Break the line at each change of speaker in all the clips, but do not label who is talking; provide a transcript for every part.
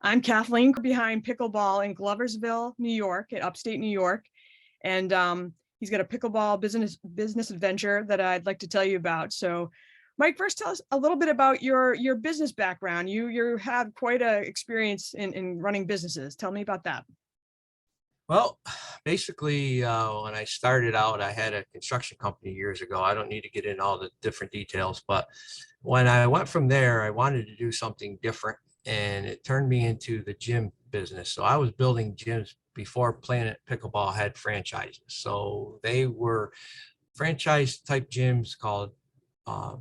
I'm Kathleen behind Pickleball in Gloversville, New York, at upstate New York. And he's got a pickleball business adventure that I'd like to tell you about. So Mike, first tell us a little bit about your business background. You have quite a experience in running businesses. Tell me about that.
Well, basically, when I started out, I had a construction company years ago. I don't need to get into all the different details, but when I went from there, I wanted to do something different, and it turned me into the gym business. So I was building gyms before Planet Pickleball had franchises. So they were franchise type gyms called uh,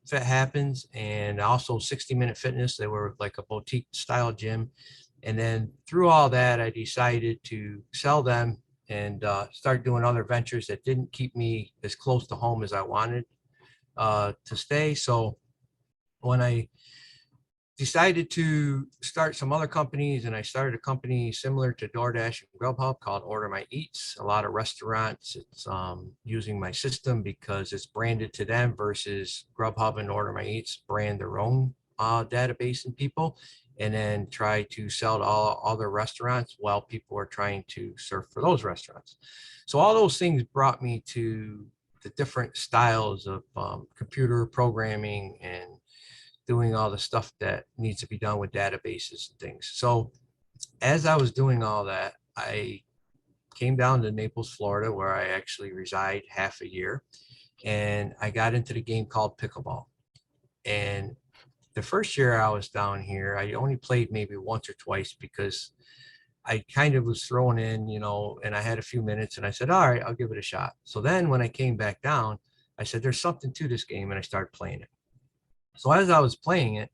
Fit Happens and also 60-Minute Fitness. They were like a boutique style gym. And then through all that, I decided to sell them and start doing other ventures that didn't keep me as close to home as I wanted to stay. So when I decided to start some other companies, and I started a company similar to DoorDash and Grubhub called Order My Eats. A lot of restaurants, it's using my system because it's branded to them versus Grubhub and Order My Eats brand their own database and people, and then try to sell to all other restaurants while people are trying to serve for those restaurants. So all those things brought me to the different styles of computer programming and doing all the stuff that needs to be done with databases and things. So as I was doing all that, I came down to Naples, Florida, where I actually reside half a year. And I got into the game called pickleball. And the first year I was down here, I only played maybe once or twice because I kind of was thrown in, and I had a few minutes and I said, all right, I'll give it a shot. So then when I came back down, I said, there's something to this game, and I started playing it. So as I was playing it,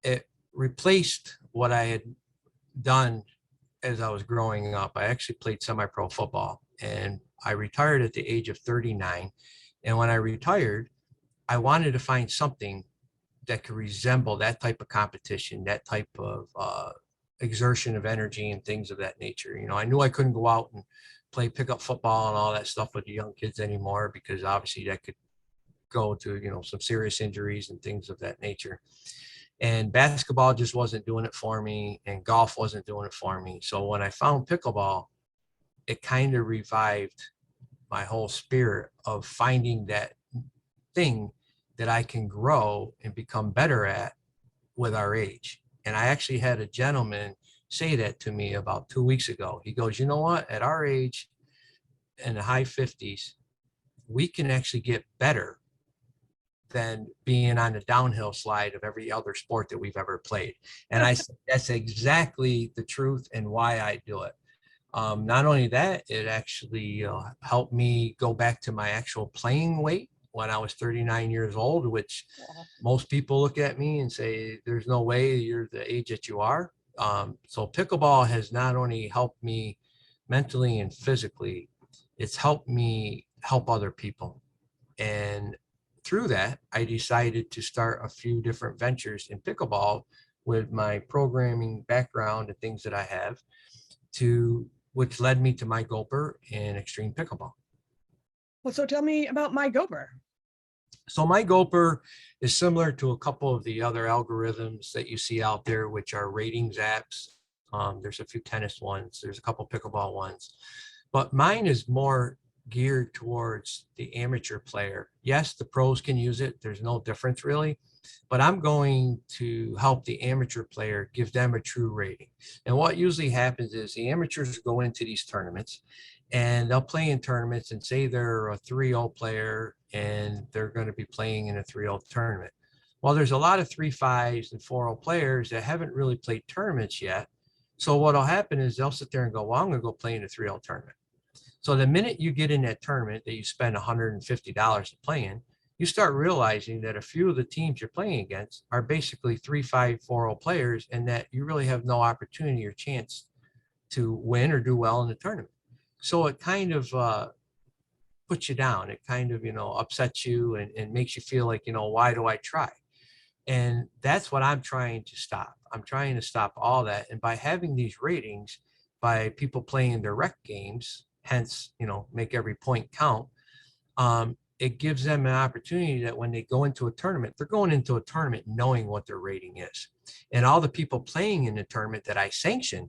it replaced what I had done as I was growing up. I actually played semi-pro football, and I retired at the age of 39. And when I retired, I wanted to find something that could resemble that type of competition, that type of exertion of energy and things of that nature. I knew I couldn't go out and play pickup football and all that stuff with the young kids anymore, because obviously that could go to, some serious injuries and things of that nature. And basketball just wasn't doing it for me, and golf wasn't doing it for me. So when I found pickleball, it kind of revived my whole spirit of finding that thing that I can grow and become better at with our age. And I actually had a gentleman say that to me about 2 weeks ago. He goes, you know what, at our age, in the high 50s, we can actually get better than being on the downhill slide of every other sport that we've ever played. And I said, that's exactly the truth and why I do it. Not only that, it actually helped me go back to my actual playing weight when I was 39 years old, which most people look at me and say, there's no way you're the age that you are. So pickleball has not only helped me mentally and physically, it's helped me help other people. And through that, I decided to start a few different ventures in pickleball with my programming background and things that I have, which led me to my GOPR and Xtreme Pickleball.
Well, so tell me about my GOPR.
So my GOPR is similar to a couple of the other algorithms that you see out there, which are ratings apps. There's a few tennis ones. There's a couple pickleball ones. But mine is more geared towards the amateur player. Yes, the pros can use it. There's no difference really. But I'm going to help the amateur player, give them a true rating. And what usually happens is the amateurs go into these tournaments and they'll play in tournaments and say they're a 3-0 player and they're going to be playing in a 3-0 tournament. Well, there's a lot of 3-5s and 4-0 players that haven't really played tournaments yet. So what'll happen is they'll sit there and go, well, I'm going to go play in a 3-0 tournament. So the minute you get in that tournament that you spend $150 to play in, you start realizing that a few of the teams you're playing against are basically 3-5, 4-0 players, and that you really have no opportunity or chance to win or do well in the tournament. So it kind of puts you down. It kind of, upsets you and makes you feel like, why do I try? And that's what I'm trying to stop. I'm trying to stop all that. And by having these ratings, by people playing their rec games, hence, make every point count, it gives them an opportunity that when they go into a tournament, they're going into a tournament knowing what their rating is. And all the people playing in the tournament that I sanction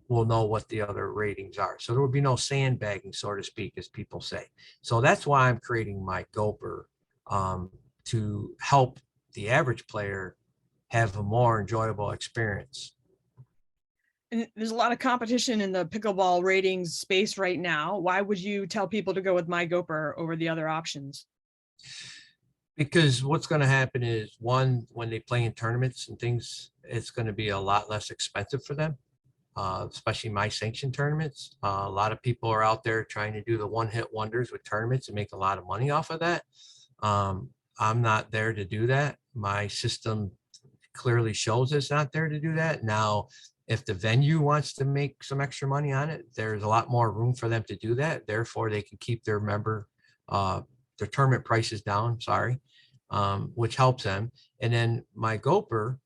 will know what the other ratings are. So there will be no sandbagging, so to speak, as people say. So that's why I'm creating my GOPR, to help the average player have a more enjoyable experience.
And there's a lot of competition in the pickleball ratings space right now. Why would you tell people to go with my GOPR over the other options?
Because what's going to happen is, one, when they play in tournaments and things, it's going to be a lot less expensive for them, especially my sanctioned tournaments. A lot of people are out there trying to do the one-hit wonders with tournaments and make a lot of money off of that. I'm not there to do that. My system clearly shows it's not there to do that. Now, if the venue wants to make some extra money on it, there's a lot more room for them to do that. Therefore, they can keep their their tournament prices down, which helps them. And then my GOPR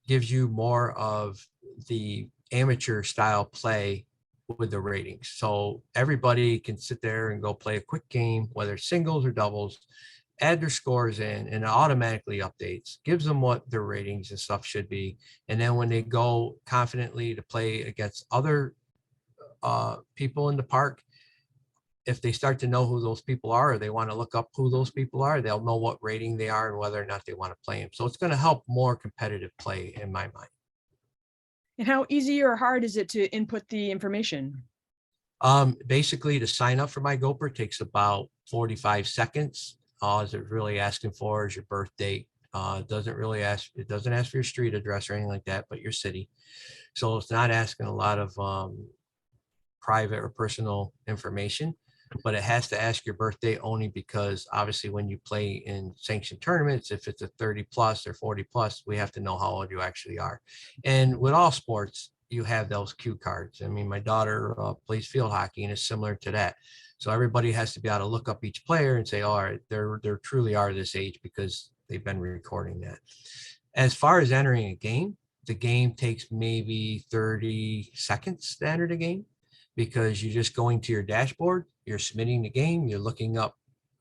gives you more of the amateur style play with the ratings. So everybody can sit there and go play a quick game, whether it's singles or doubles, add their scores in, and it automatically updates, gives them what their ratings and stuff should be. And then when they go confidently to play against other people in the park, if they start to know who those people are, or they want to look up who those people are, they'll know what rating they are and whether or not they want to play them. So it's going to help more competitive play in my mind.
And how easy or hard is it to input the information?
Basically, to sign up for my GOPR takes about 45 seconds. All is it really asking for is your birth date. It doesn't ask for your street address or anything like that, but your city. So it's not asking a lot of private or personal information, but it has to ask your birthday only because obviously when you play in sanctioned tournaments, if it's a 30 plus or 40 plus, we have to know how old you actually are. And with all sports, you have those cue cards. I mean, my daughter plays field hockey and it's similar to that. So everybody has to be able to look up each player and say, all right, they're truly are this age because they've been recording that. As far as entering a game, the game takes maybe 30 seconds to enter the game because you're just going to your dashboard, you're submitting the game, you're looking up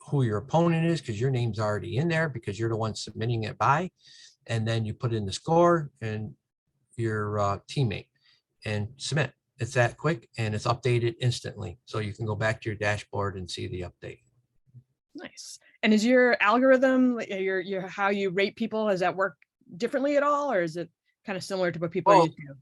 who your opponent is because your name's already in there because you're the one submitting it by, and then you put in the score and your teammate and submit. It's that quick and it's updated instantly. So you can go back to your dashboard and see the update.
Nice. And is your algorithm, your how you rate people, does that work differently at all, or is it kind of similar to what people are used to?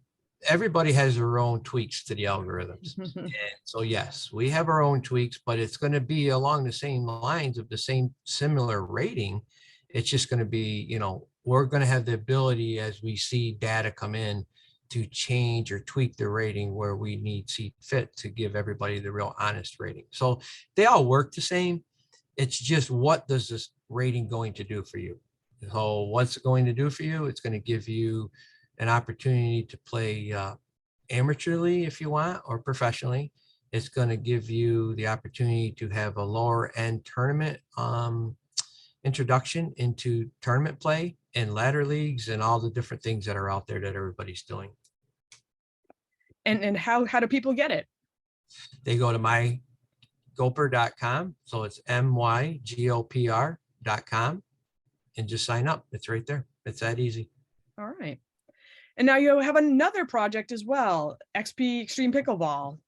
Everybody has their own tweaks to the algorithms. And so yes, we have our own tweaks, but it's going to be along the same lines of the same similar rating. It's just going to be, we're going to have the ability as we see data come in to change or tweak the rating where we need see fit to give everybody the real honest rating. So they all work the same. It's just, what does this rating going to do for you? So what's it going to do for you? It's going to give you an opportunity to play amateurly if you want, or professionally. It's going to give you the opportunity to have a lower end tournament introduction into tournament play and ladder leagues and all the different things that are out there that everybody's doing.
And how do people get it?
They go to mygopr.com. So it's mygopr.com and just sign up. It's right there. It's that easy.
All right. And now you have another project as well, Xtreme Pickleball.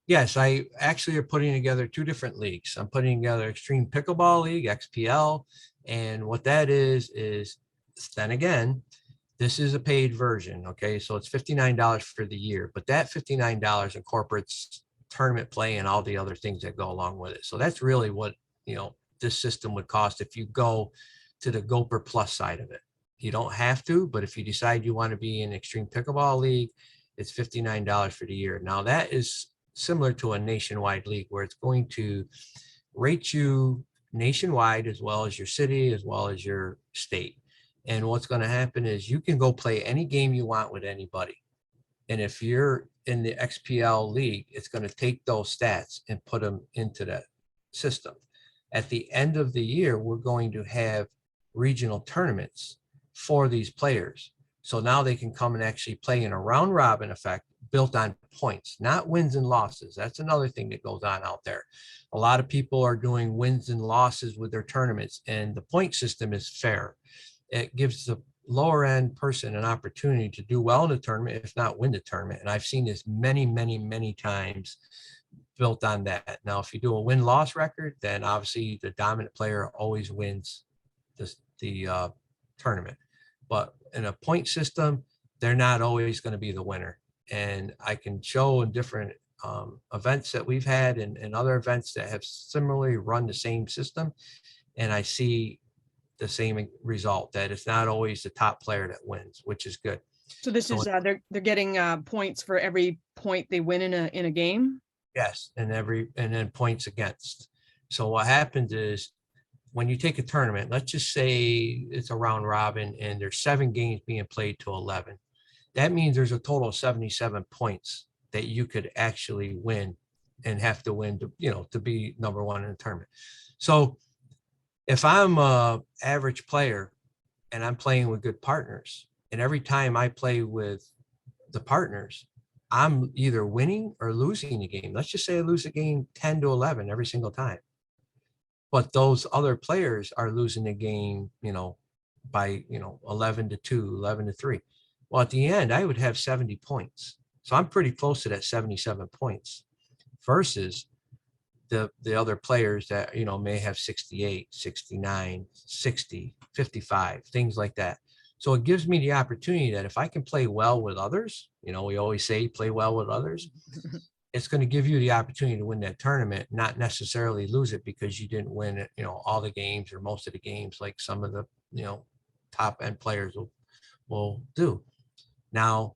Yes, I actually are putting together two different leagues. I'm putting together Xtreme Pickleball League, XPL. And what that is then again, this is a paid version. Okay. So it's $59 for the year, but that $59 incorporates tournament play and all the other things that go along with it. So that's really what, this system would cost if you go to the GOPR Plus side of it. You don't have to, but if you decide you want to be in Xtreme Pickleball League, it's $59 for the year. Now that is similar to a nationwide league where it's going to rate you nationwide as well as your city, as well as your state. And what's going to happen is you can go play any game you want with anybody. And if you're in the XPL league, it's going to take those stats and put them into that system. At the end of the year, we're going to have regional tournaments for these players. So now they can come and actually play in a round robin effect built on points, not wins and losses. That's another thing that goes on out there. A lot of people are doing wins and losses with their tournaments, and the point system is fair. It gives the lower end person an opportunity to do well in the tournament, if not win the tournament. And I've seen this many, many, many times built on that. Now, if you do a win-loss record, then obviously the dominant player always wins the tournament. But in a point system, they're not always going to be the winner. And I can show in different events that we've had and other events that have similarly run the same system. And I see the same result, that it's not always the top player that wins, which is good.
So this is they're getting points for every point they win in a game.
Yes, and then points against. So what happens is when you take a tournament, let's just say it's a round robin and there's 7 games being played to 11. That means there's a total of 77 points that you could actually win and have to win to be number one in the tournament. So if I'm a average player and I'm playing with good partners, and every time I play with the partners, I'm either winning or losing the game. Let's just say I lose a game 10-11 every single time. But those other players are losing the game, by 11-2, 11-3. Well, at the end, I would have 70 points. So I'm pretty close to that 77 points versus the other players that, may have 68, 69, 60, 55, things like that. So it gives me the opportunity that if I can play well with others, we always say play well with others. It's going to give you the opportunity to win that tournament, not necessarily lose it because you didn't win it, all the games or most of the games like some of the, top end players will do. Now,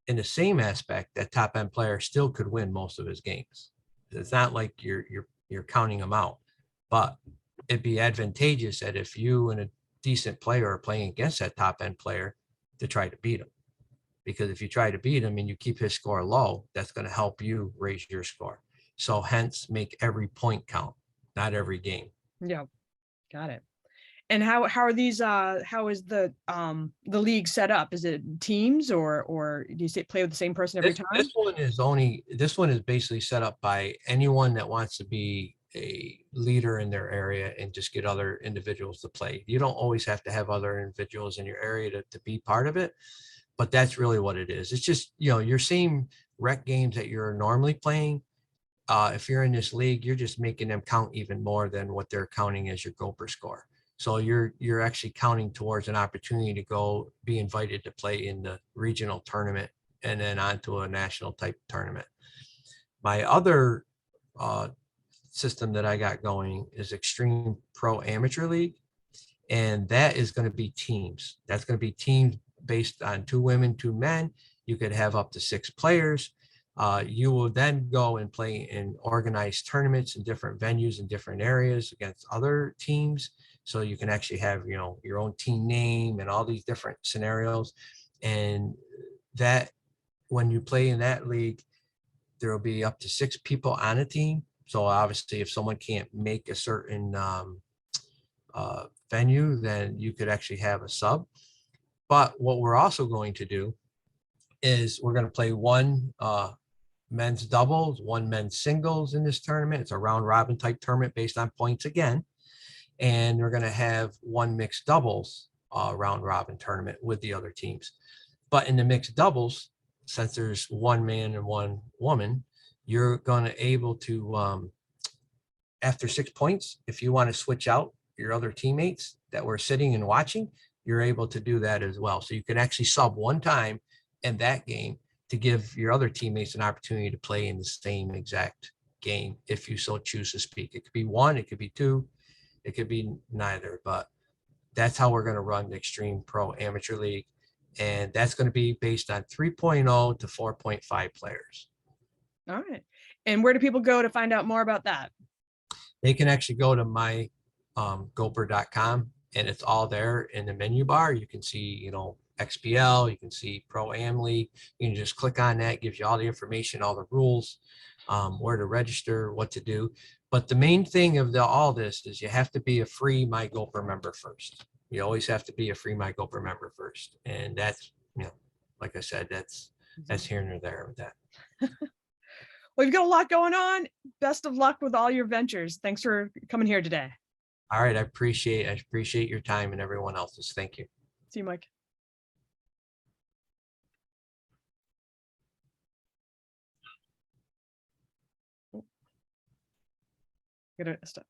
in the same aspect, that top end player still could win most of his games. It's not like you're counting them out, but it'd be advantageous that if you and a decent player are playing against that top end player to try to beat him. Because if you try to beat him and you keep his score low, that's going to help you raise your score. So hence make every point count, not every game.
Yeah, got it. And how are these how is the league set up? Is it teams or do you play with the same person every time?
This one is basically set up by anyone that wants to be a leader in their area and just get other individuals to play. You don't always have to have other individuals in your area to be part of it, but that's really what it is. It's just, your same rec games that you're normally playing. If you're in this league, you're just making them count even more than what they're counting as your GOPR score. So you're actually counting towards an opportunity to go be invited to play in the regional tournament and then onto a national type tournament. My other system that I got going is Xtreme Pro Amateur League. And that is going to be teams. That's going to be teams based on 2 women, 2 men. You could have up to 6 players. You will then go and play in organized tournaments in different venues in different areas against other teams. So you can actually have, your own team name and all these different scenarios. And that when you play in that league, there will be up to 6 people on a team. So obviously if someone can't make a certain venue, then you could actually have a sub. But what we're also going to do is we're going to play 1 men's doubles, 1 men's singles in this tournament. It's a round robin type tournament based on points again. And we're going to have 1 mixed doubles round robin tournament with the other teams. But in the mixed doubles, since there's 1 man and 1 woman, you're going to able to, after 6 points, if you want to switch out your other teammates that were sitting and watching, you're able to do that as well. So you can actually sub 1 time in that game to give your other teammates an opportunity to play in the same exact game if you so choose to speak. It could be 1, it could be 2, it could be neither, but that's how we're going to run the Xtreme Pro Amateur League. And that's going to be based on 3.0 to 4.5 players.
All right. And where do people go to find out more about that?
They can actually go to my GOPR.com and it's all there in the menu bar. You can see, XPL, you can see Pro Am League. You can just click on that, gives you all the information, all the rules, where to register, what to do. But the main thing of all this is you have to be a free My GOPR member first. You always have to be a free My GOPR member first. And that's, like I said, that's that's here nor there with that.
Well, you've got a lot going on. Best of luck with all your ventures. Thanks for coming here today.
All right, I appreciate your time and everyone else's. Thank you.
See you, Mike. Gonna stop.